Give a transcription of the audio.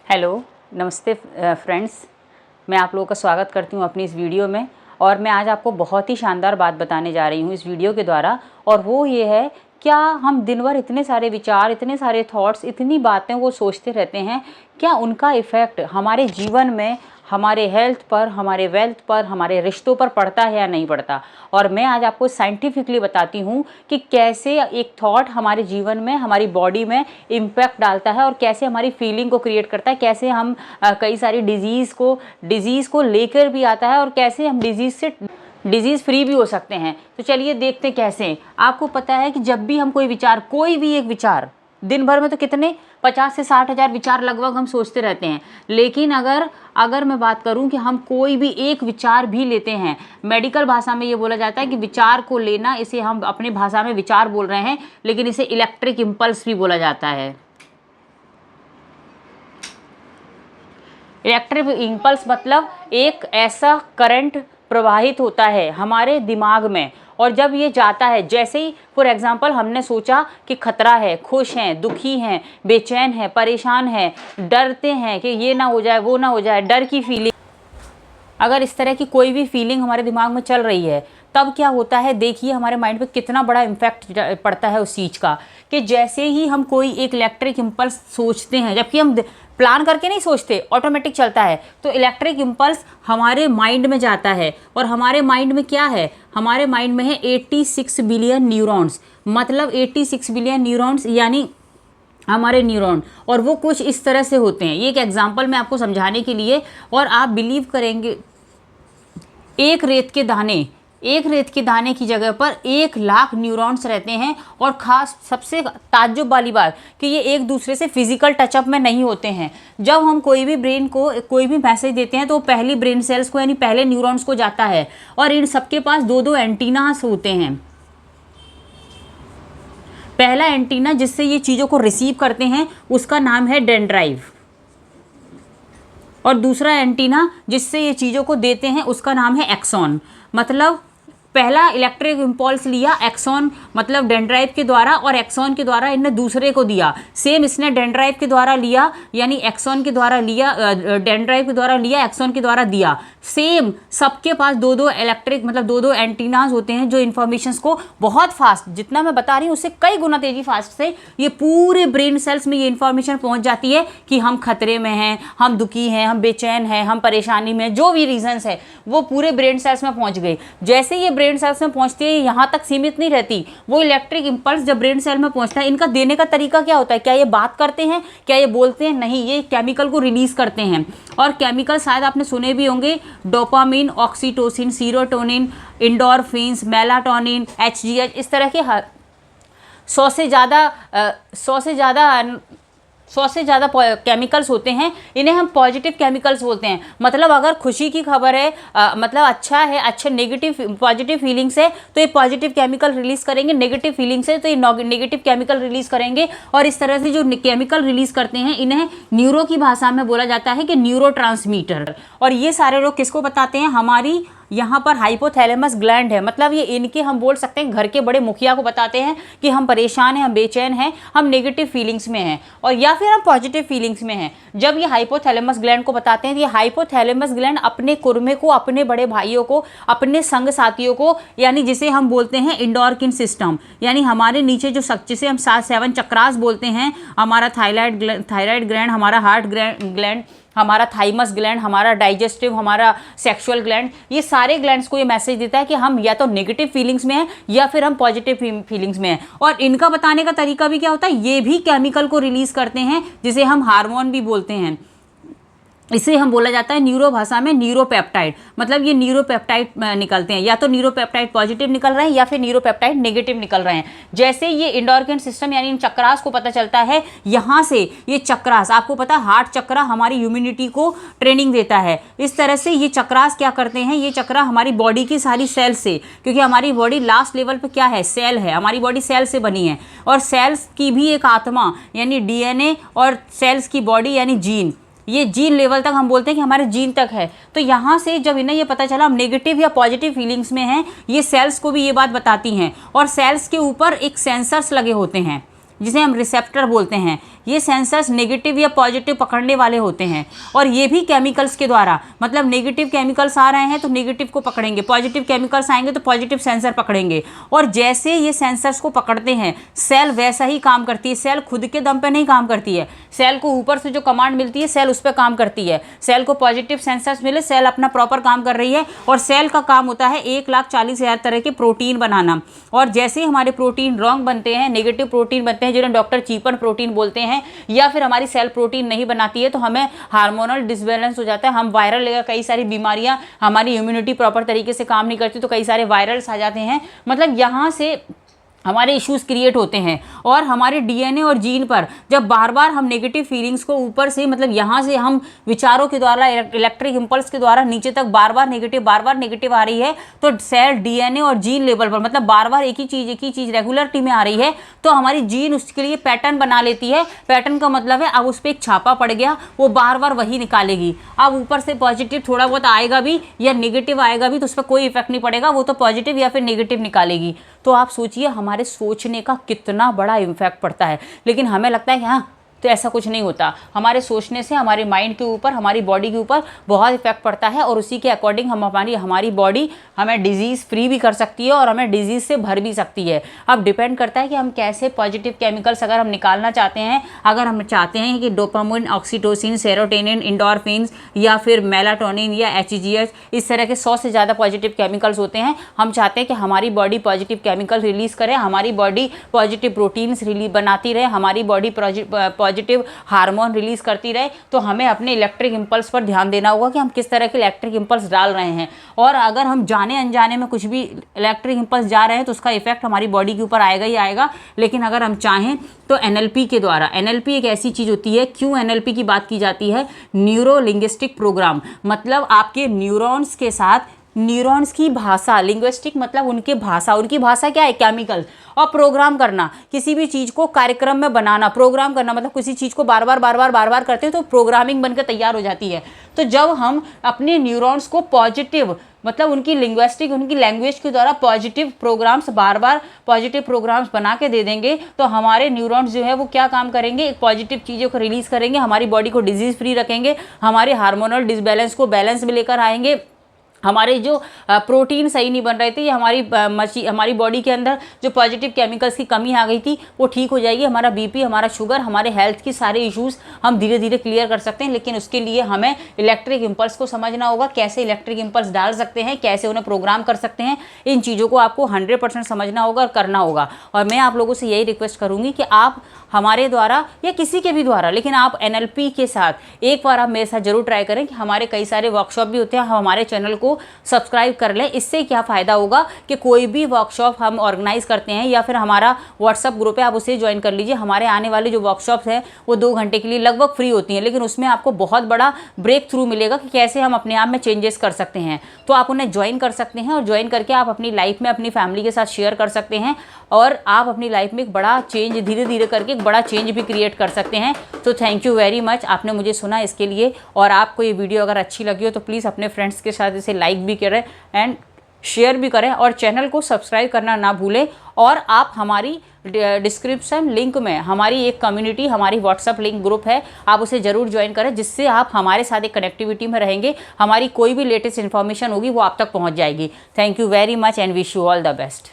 Hello, नमस्ते friends. मैं आप लोगों का स्वागत करती हूँ अपनी इस वीडियो में। और मैं आज आपको बहुत ही शानदार बात बताने जा रही हूँ इस वीडियो के द्वारा। और वो ये है, क्या हम दिन भर इतने सारे विचार, इतने सारे थॉट्स, इतनी बातें को सोचते रहते हैं, क्या उनका इफ़ेक्ट हमारे जीवन में, हमारे हेल्थ पर, हमारे वेल्थ पर, हमारे रिश्तों पर पड़ता है या नहीं पड़ता। और मैं आज आपको साइंटिफिकली बताती हूँ कि कैसे एक थॉट हमारे जीवन में, हमारी बॉडी में इम्पैक्ट डालता है और कैसे हमारी फीलिंग को क्रिएट करता है, कैसे हम कई सारी डिजीज़ को लेकर भी आता है और कैसे हम डिजीज़ फ्री भी हो सकते हैं। तो चलिए देखते हैं कैसे। आपको पता है कि जब भी हम कोई भी एक विचार, दिन भर में तो कितने 50 से 60 हज़ार विचार लगभग हम सोचते रहते हैं। लेकिन अगर मैं बात करूं कि हम कोई भी एक विचार भी लेते हैं, मेडिकल भाषा में ये बोला जाता है कि विचार को लेना, इसे हम अपनी भाषा में विचार बोल रहे हैं, लेकिन इसे इलेक्ट्रिक इम्पल्स भी बोला जाता है। इलेक्ट्रिक इम्पल्स मतलब एक ऐसा करंट प्रवाहित होता है हमारे दिमाग में, और जब ये जाता है, जैसे ही फॉर एग्जांपल हमने सोचा कि खतरा है, खुश हैं, दुखी हैं, बेचैन हैं, परेशान हैं, डरते हैं कि ये ना हो जाए, वो ना हो जाए, डर की फीलिंग, अगर इस तरह की कोई भी फीलिंग हमारे दिमाग में चल रही है, तब क्या होता है, देखिए हमारे माइंड पे कितना बड़ा इम्पैक्ट पड़ता है उस चीज़ का। कि जैसे ही हम कोई एक इलेक्ट्रिक इम्पल्स सोचते हैं, जबकि हम प्लान करके नहीं सोचते, ऑटोमेटिक चलता है, तो इलेक्ट्रिक इम्पल्स हमारे माइंड में जाता है। और हमारे माइंड में क्या है, हमारे माइंड में है 86 बिलियन न्यूरॉन्स। मतलब 86 बिलियन न्यूरॉन्स यानी हमारे न्यूरॉन, और वो कुछ इस तरह से होते हैं। ये एक एग्जांपल मैं आपको समझाने के लिए, और आप बिलीव करेंगे, एक रेत के दाने की जगह पर 1 लाख न्यूरॉन्स रहते हैं। और ख़ास सबसे ताज्जुब वाली बात कि ये एक दूसरे से फिजिकल टचअप में नहीं होते हैं। जब हम कोई भी ब्रेन को कोई भी मैसेज देते हैं, तो वो पहली ब्रेन सेल्स को यानी पहले न्यूरॉन्स को जाता है, और इन सबके पास 2-2 एंटीनास होते हैं। पहला एंटीना जिससे ये चीज़ों को रिसीव करते हैं उसका नाम है डेंड्राइव, और दूसरा एंटीना जिससे ये चीज़ों को देते हैं उसका नाम है एक्सॉन। मतलब पहला इलेक्ट्रिक इम्पल्स लिया एक्सॉन मतलब डेंड्राइव के द्वारा, और एक्सॉन के द्वारा इनने दूसरे को दिया। सेम इसने डेंड्राइव के द्वारा लिया, यानी एक्सॉन के द्वारा लिया, डेंड्राइव के द्वारा लिया, एक्सॉन के द्वारा दिया। सेम सबके पास 2-2 इलेक्ट्रिक मतलब 2-2 एंटीनाज होते हैं, जो इन्फॉर्मेशंस को बहुत फास्ट, जितना मैं बता रही हूँ उससे कई गुना तेजी फास्ट से ये पूरे ब्रेन सेल्स में ये इन्फॉर्मेशन पहुँच जाती है कि हम खतरे में हैं, हम दुखी हैं, हम बेचैन हैं, हम परेशानी में, जो भी रीजंस है वो पूरे ब्रेन सेल्स में पहुँच गई। जैसे ये ब्रेन सेल्स में पहुंचती है, यहाँ तक सीमित नहीं रहती, वो इलेक्ट्रिक इम्पल्स जब ब्रेन सेल में पहुंचता है, इनका देने का तरीका क्या होता है, क्या ये बात करते हैं, क्या ये बोलते हैं, नहीं, ये केमिकल को रिलीज करते हैं। और केमिकल शायद आपने सुने भी होंगे, dopamine, oxytocin, serotonin, endorphins, melatonin, HGH, इस तरह के 100 से ज़्यादा केमिकल्स होते हैं। इन्हें हम पॉजिटिव केमिकल्स बोलते हैं। मतलब अगर खुशी की खबर है, मतलब अच्छा है, अच्छे नेगेटिव पॉजिटिव फीलिंग्स है, तो ये पॉजिटिव केमिकल रिलीज़ करेंगे, नेगेटिव फीलिंग्स है तो ये नेगेटिव केमिकल रिलीज़ करेंगे। और इस तरह से जो केमिकल रिलीज़ करते हैं, इन्हें न्यूरो की भाषा में बोला जाता है कि न्यूरोट्रांसमीटर। और ये सारे लोग किसको बताते हैं, हमारी यहाँ पर हाइपोथैलेमस ग्लैंड है, मतलब ये इनके हम बोल सकते हैं घर के बड़े मुखिया को बताते हैं कि हम परेशान हैं, हम बेचैन हैं, हम नेगेटिव फीलिंग्स में हैं, और या फिर हम पॉजिटिव फीलिंग्स में हैं। जब ये हाइपोथैलेमस ग्लैंड को बताते हैं, तो ये हाइपोथैलेमस ग्लैंड अपने कुर्मे को, अपने बड़े भाइयों को, अपने संग साथियों को, यानी जिसे हम बोलते हैं इंडोरकिन सिस्टम, यानी हमारे नीचे जो जिसे हम 7 चक्रास बोलते हैं, हमारा थायराइड ग्लैंड, हमारा हार्ट ग्लैंड, हमारा थाइमस ग्लैंड, हमारा डाइजेस्टिव, हमारा सेक्सुअल ग्लैंड, ये सारे ग्लैंड्स को ये मैसेज देता है कि हम या तो नेगेटिव फीलिंग्स में हैं या फिर हम पॉजिटिव फीलिंग्स में हैं। और इनका बताने का तरीका भी क्या होता है, ये भी केमिकल को रिलीज करते हैं, जिसे हम हार्मोन भी बोलते हैं। इसे हम बोला जाता है न्यूरो भाषा में न्यूरोपेप्टाइड। मतलब ये न्यूरोपेप्टाइड निकलते हैं, या तो न्यूरोपेप्टाइड पॉजिटिव निकल रहे हैं या फिर न्यूरोपेप्टाइड नेगेटिव निकल रहे हैं। जैसे ये इंडोरकिन सिस्टम यानी इन चक्रास को पता चलता है, यहाँ से ये चक्रास, आपको पता है हार्ट चक्रा हमारी इम्यूनिटी को ट्रेनिंग देता है। इस तरह से ये चक्रास क्या करते हैं, ये चक्रा हमारी बॉडी की सारी सेल से, क्योंकि हमारी बॉडी लास्ट लेवल पे क्या है, सेल है, हमारी बॉडी सेल से बनी है, और सेल्स की भी एक आत्मा यानी DNA, और सेल्स की बॉडी यानी जीन, ये जीन लेवल तक हम बोलते हैं कि हमारे जीन तक है। तो यहाँ से जब इन्हें ये पता चला हम नेगेटिव या पॉजिटिव फीलिंग्स में हैं, ये सेल्स को भी ये बात बताती हैं। और सेल्स के ऊपर एक सेंसर्स लगे होते हैं, जिसे हम रिसेप्टर बोलते हैं, ये सेंसर्स नेगेटिव या पॉजिटिव पकड़ने वाले होते हैं। और ये भी केमिकल्स के द्वारा, मतलब नेगेटिव केमिकल्स आ रहे हैं तो नेगेटिव को पकड़ेंगे, पॉजिटिव केमिकल्स आएंगे तो पॉजिटिव सेंसर पकड़ेंगे। और जैसे ये सेंसर्स को पकड़ते हैं, सेल वैसा ही काम करती है। सेल खुद के दम पे नहीं काम करती है, सेल को ऊपर से जो कमांड मिलती है सेल उस पर काम करती है। सेल को पॉजिटिव सेंसर्स मिले, सेल अपना प्रॉपर काम कर रही है। और सेल का काम होता है 1,40,000 तरह के प्रोटीन बनाना। और जैसे ही हमारे प्रोटीन रॉन्ग बनते हैं, नेगेटिव प्रोटीन बनते हैं, जिन्हें डॉक्टर चीपन प्रोटीन बोलते हैं, या फिर हमारी सेल प्रोटीन नहीं बनाती है, तो हमें हार्मोनल डिसबैलेंस हो जाता है। हम वायरल लेकर कई सारी बीमारियां, हमारी इम्यूनिटी प्रॉपर तरीके से काम नहीं करती तो कई सारे वायरल्स आ जाते हैं। मतलब यहाँ से हमारे इश्यूज क्रिएट होते हैं। और हमारे डीएनए और जीन पर जब बार बार हम नेगेटिव फीलिंग्स को ऊपर से, मतलब यहाँ से हम विचारों के द्वारा, इलेक्ट्रिक इंपल्स के द्वारा नीचे तक बार बार नेगेटिव आ रही है, तो सेल डीएनए और जीन लेवल पर, मतलब बार बार एक ही चीज़ रेगुलरिटी में आ रही है, तो हमारी जीन उसके लिए पैटर्न बना लेती है। पैटर्न का मतलब है अब उस पर एक छापा पड़ गया, वो बार बार वही निकालेगी। अब ऊपर से पॉजिटिव थोड़ा बहुत आएगा भी या नेगेटिव आएगा भी तो उस पर कोई इफेक्ट नहीं पड़ेगा, वो तो पॉजिटिव या फिर नेगेटिव निकालेगी। तो आप सोचिए हमारे सोचने का कितना बड़ा इम्पैक्ट पड़ता है। लेकिन हमें लगता है कि हाँ, तो ऐसा कुछ नहीं होता। हमारे सोचने से हमारे माइंड के ऊपर, हमारी बॉडी के ऊपर बहुत इफेक्ट पड़ता है। और उसी के अकॉर्डिंग हमारी बॉडी हमें डिजीज़ फ्री भी कर सकती है और हमें डिजीज़ से भर भी सकती है। अब डिपेंड करता है कि हम कैसे पॉजिटिव केमिकल्स अगर हम निकालना चाहते हैं। अगर हम चाहते हैं कि डोपामाइन, ऑक्सीटोसिन, सेरोटोनिन, एंडोर्फिन्स या फिर मेलाटोनिन या HGH, इस तरह के 100 से ज़्यादा पॉजिटिव केमिकल्स होते हैं। हम चाहते हैं कि हमारी बॉडी पॉजिटिव केमिकल रिलीज़ करे, हमारी बॉडी पॉजिटिव प्रोटीन्स बनाती रहे, हमारी बॉडी पॉजिटिव हार्मोन रिलीज करती रहे। तो हमें अपने इलेक्ट्रिक इंपल्स पर ध्यान देना होगा कि हम किस तरह के इलेक्ट्रिक इंपल्स डाल रहे हैं। और अगर हम जाने अनजाने में कुछ भी इलेक्ट्रिक इंपल्स जा रहे हैं तो उसका इफेक्ट हमारी बॉडी के ऊपर आएगा ही आएगा। लेकिन अगर हम चाहें तो NLP के द्वारा, NLP एक ऐसी चीज़ होती है, क्यों NLP की बात की जाती है, न्यूरो लिंग्विस्टिक प्रोग्राम, मतलब आपके न्यूरॉन्स के साथ न्यूरॉन्स की भाषा, लिंग्विस्टिक मतलब उनकी भाषा क्या है, केमिकल। और प्रोग्राम करना, किसी भी चीज़ को कार्यक्रम में बनाना, प्रोग्राम करना, मतलब किसी चीज़ को बार बार करते हैं तो प्रोग्रामिंग बनकर तैयार हो जाती है। तो जब हम अपने न्यूरॉन्स को पॉजिटिव, मतलब उनकी लिंग्विस्टिक, उनकी लैंग्वेज के द्वारा पॉजिटिव प्रोग्राम्स, बार पॉजिटिव प्रोग्राम्स बना के दे देंगे, तो हमारे न्यूरॉन्स जो है वो क्या काम करेंगे, एक पॉजिटिव चीज़ों को रिलीज़ करेंगे, हमारी बॉडी को डिजीज़ फ्री रखेंगे, हमारे हार्मोनल डिसबैलेंस को बैलेंस में लेकर आएंगे, हमारे जो प्रोटीन सही नहीं बन रहे थे, या हमारी बॉडी के अंदर जो पॉजिटिव केमिकल्स की कमी आ गई थी वो ठीक हो जाएगी। हमारा BP, हमारा शुगर, हमारे हेल्थ की सारे इश्यूज हम धीरे धीरे क्लियर कर सकते हैं। लेकिन उसके लिए हमें इलेक्ट्रिक इंपल्स को समझना होगा, कैसे इलेक्ट्रिक इंपल्स डाल सकते हैं, कैसे उन्हें प्रोग्राम कर सकते हैं। इन चीज़ों को आपको 100% समझना होगा और करना होगा। और मैं आप लोगों से यही रिक्वेस्ट करूँगी कि आप हमारे द्वारा या किसी के भी द्वारा, लेकिन आप NLP के साथ एक बार आप मेरे साथ जरूर ट्राई करें कि हमारे कई सारे वर्कशॉप भी होते हैं, हम हमारे चैनल को सब्सक्राइब कर लें। इससे क्या फ़ायदा होगा कि कोई भी वर्कशॉप हम ऑर्गेनाइज करते हैं या फिर हमारा व्हाट्सअप ग्रुप है, आप उसे ज्वाइन कर लीजिए। हमारे आने वाले जो वर्कशॉप्स हैं वो 2 घंटे के लिए लगभग फ्री होती हैं, लेकिन उसमें आपको बहुत बड़ा ब्रेक थ्रू मिलेगा कि कैसे हम अपने आप में चेंजेस कर सकते हैं। तो आप उन्हें ज्वाइन कर सकते हैं और ज्वाइन करके आप अपनी लाइफ में अपनी फैमिली के साथ शेयर कर सकते हैं और आप अपनी लाइफ में एक बड़ा चेंज, धीरे धीरे करके एक बड़ा चेंज भी क्रिएट कर सकते हैं। तो थैंक यू वेरी मच, आपने मुझे सुना इसके लिए। और आपको ये वीडियो अगर अच्छी लगी हो तो प्लीज़ अपने फ्रेंड्स के साथ इसे लाइक भी करें एंड शेयर भी करें और चैनल को सब्सक्राइब करना ना भूलें। और आप हमारी डिस्क्रिप्शन लिंक में हमारी एक कम्युनिटी, हमारी व्हाट्सअप लिंक ग्रुप है, आप उसे ज़रूर ज्वाइन करें, जिससे आप हमारे साथ एक कनेक्टिविटी में रहेंगे। हमारी कोई भी लेटेस्ट इन्फॉर्मेशन होगी वो आप तक पहुंच जाएगी। Thank you very much and wish you all the best.